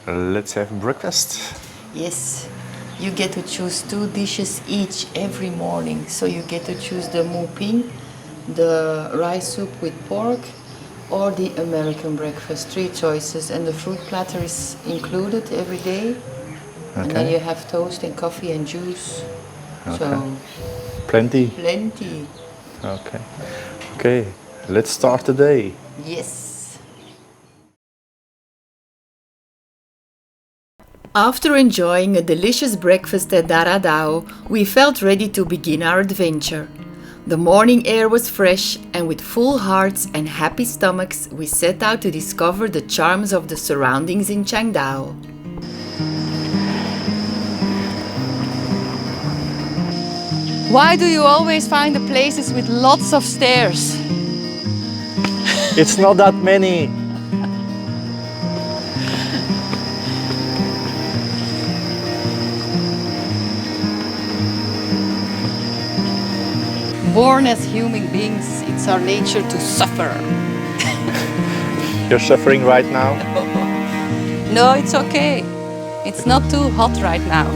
let's have breakfast. Yes, you get to choose 2 dishes each every morning. So you get to choose the mu ping, the rice soup with pork, or the American breakfast. 3 choices, and the fruit platter is included every day. And then you have toast and coffee and juice. So Plenty. plenty. Okay, let's start the day. Yes. After enjoying a delicious breakfast at Dara Dao, we felt ready to begin our adventure. The morning air was fresh, and with full hearts and happy stomachs, we set out to discover the charms of the surroundings in Chiang Dao. Why do you always find the places with lots of stairs? It's not that many. Born as human beings, it's our nature to suffer. You're suffering right now? No, it's okay. It's not too hot right now.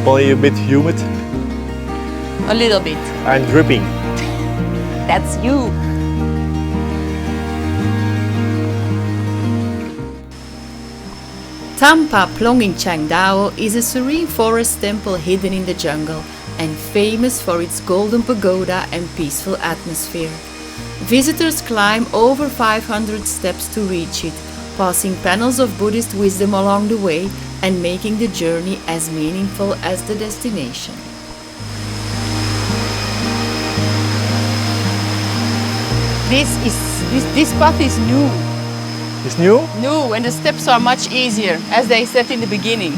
Only a bit humid. A little bit. I'm dripping. That's you. Tham Plong in Chiang Dao is a serene forest temple hidden in the jungle and famous for its golden pagoda and peaceful atmosphere. Visitors climb over 500 steps to reach it, passing panels of Buddhist wisdom along the way and making the journey as meaningful as the destination. This path is new. It's new? New, and the steps are much easier, as they said in the beginning.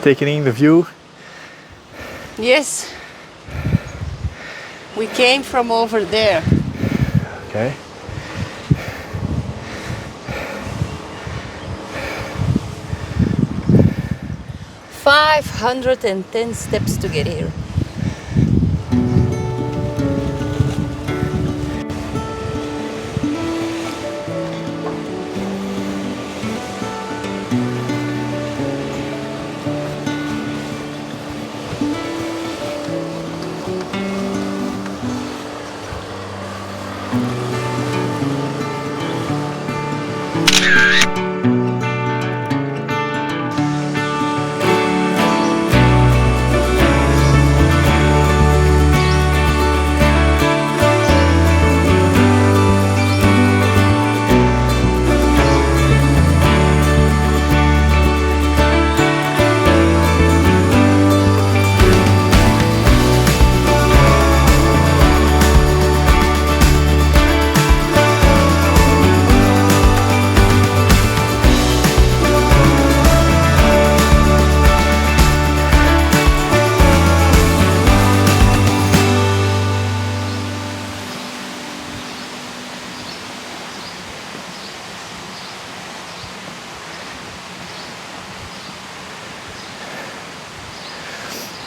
Taking in the view. Yes. We came from over there. Okay. $510 steps to get here.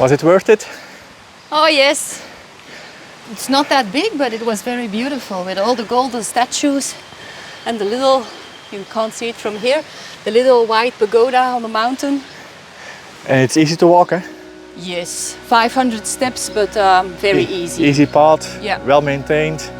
Was it worth it? Oh yes. It's not that big, but it was very beautiful with all the golden statues and the little, you can't see it from here, the little white pagoda on the mountain. And it's easy to walk, eh? Yes, 500 steps, but very easy. Easy path, Yeah. well maintained.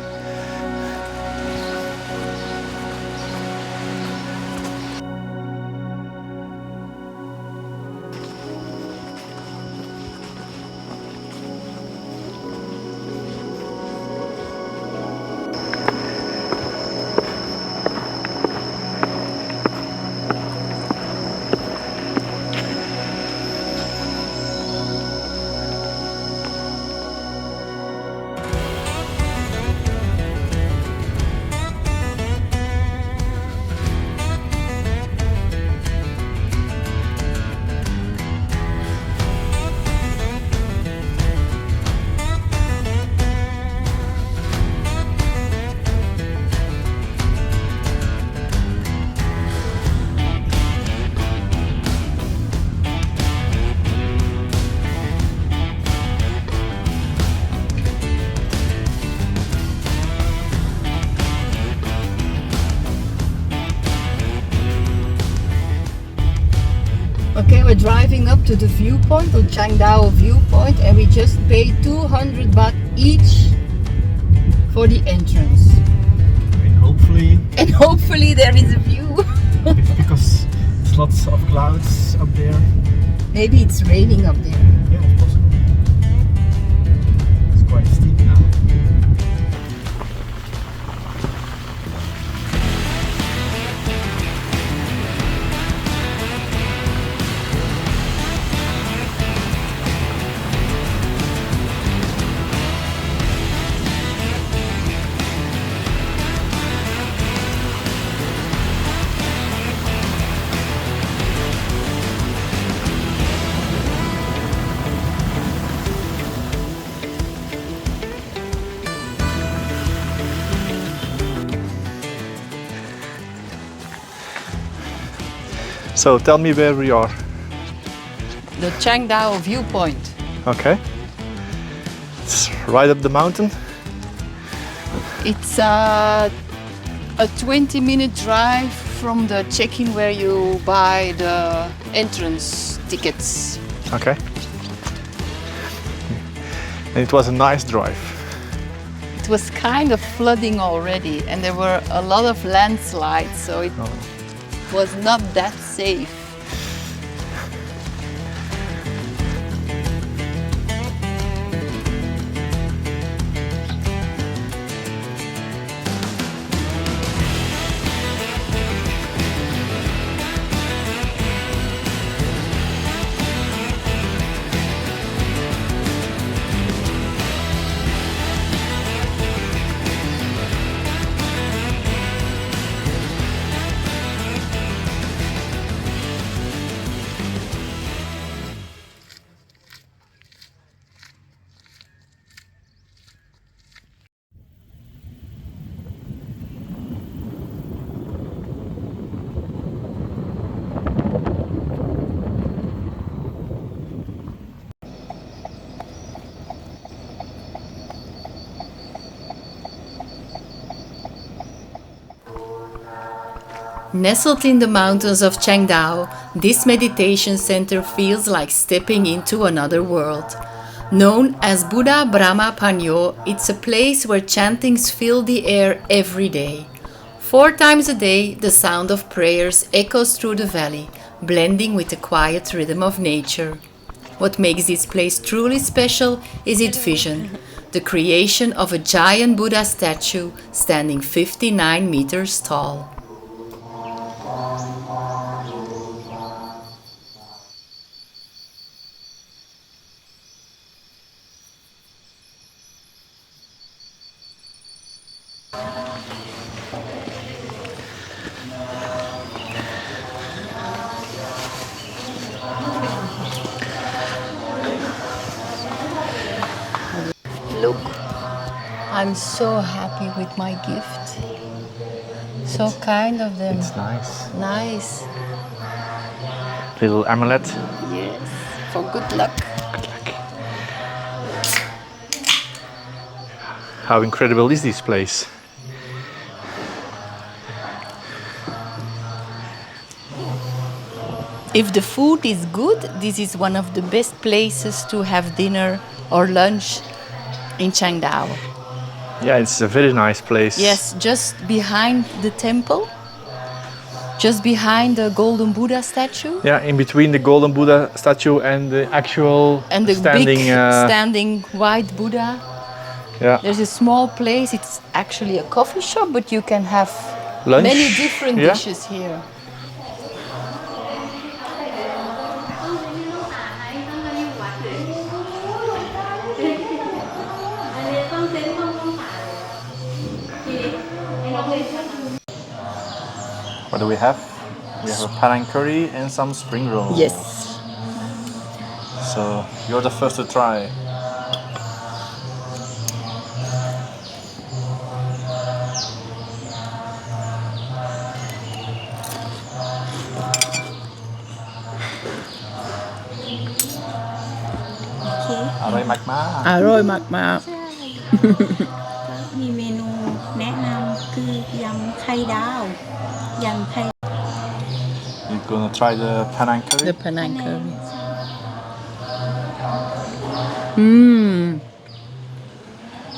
Okay, we're driving up to the viewpoint, the Chiang Dao viewpoint, and we just paid 200 baht each for the entrance. And And hopefully there is a view. because there's lots of clouds up there. Maybe it's raining up there. Yeah, it's possible. It's quite steep now. So tell me where we are. The Chiang Dao viewpoint. Okay. It's right up the mountain. It's a 20-minute drive from the check-in where you buy the entrance tickets. Okay. And it was a nice drive. It was kind of flooding already and there were a lot of landslides, so it was not that safe. Nestled in the mountains of Chiang Dao, this meditation center feels like stepping into another world. Known as Buddha Brahma Panyo, it's a place where chantings fill the air every day. 4 times a day, the sound of prayers echoes through the valley, blending with the quiet rhythm of nature. What makes this place truly special is its vision, the creation of a giant Buddha statue standing 59 meters tall. Look, I'm so happy with my gift. So kind of them. It's nice. Nice. Little amulet. Yes, for good luck. Good luck. How incredible is this place? If the food is good, this is one of the best places to have dinner or lunch in Chiang Dao. Yeah, it's a very nice place. Yes, just behind the temple, just behind the golden Buddha statue. Yeah, in between the golden Buddha statue and the actual And the standing, big standing white Buddha. yeah, There's a small place, it's actually a coffee shop, but you can have lunch. many different Yeah. dishes here. What do we have? We have a panang curry and some spring rolls. Yes. So you're the first to try. Aroy magma. อร่อยมาก มีเมนูแนะนำคือยำไข่ดาวยำไข่ You're gonna try the panang curry? The Penang curry.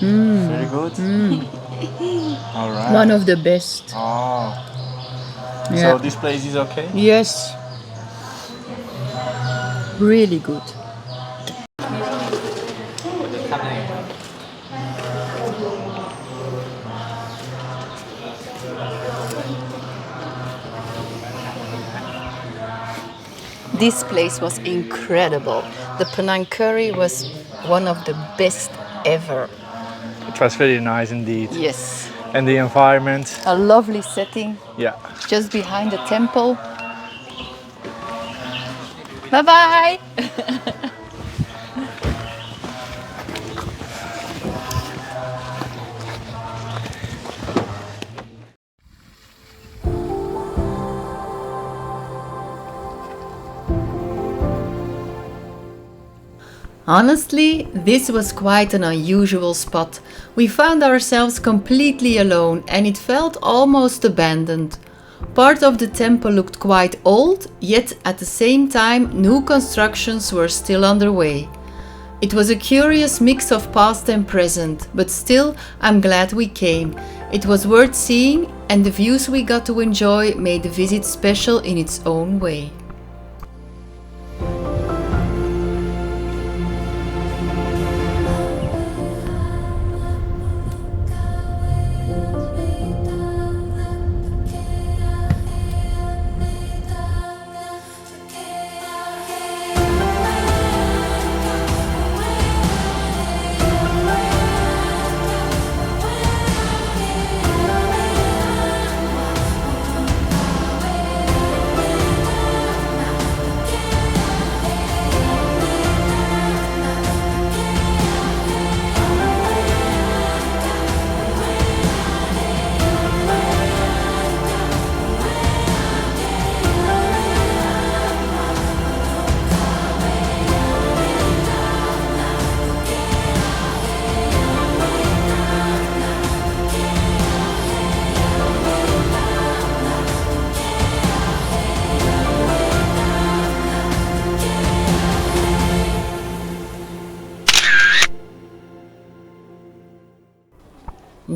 Very good. All right. One of the best. Oh. Yeah. So this place is okay? Yes. Really good. This place was incredible. The Penang curry was one of the best ever. It was very nice indeed. Yes. And the environment. A lovely setting Yeah. just behind the temple. Bye bye. Honestly, this was quite an unusual spot. We found ourselves completely alone and it felt almost abandoned. Part of the temple looked quite old, yet at the same time new constructions were still underway. It was a curious mix of past and present, but still I'm glad we came. It was worth seeing and the views we got to enjoy made the visit special in its own way.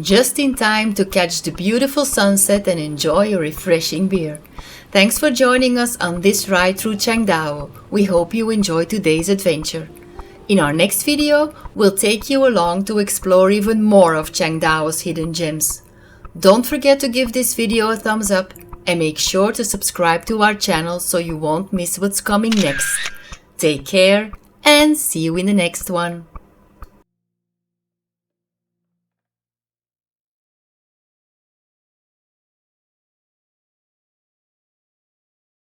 Just in time to catch the beautiful sunset and enjoy a refreshing beer. Thanks for joining us on this ride through Chiang Dao. We hope you enjoyed today's adventure. In our next video, we'll take you along to explore even more of Chiang Dao's hidden gems. Don't forget to give this video a thumbs up and make sure to subscribe to our channel so you won't miss what's coming next. Take care and see you in the next one.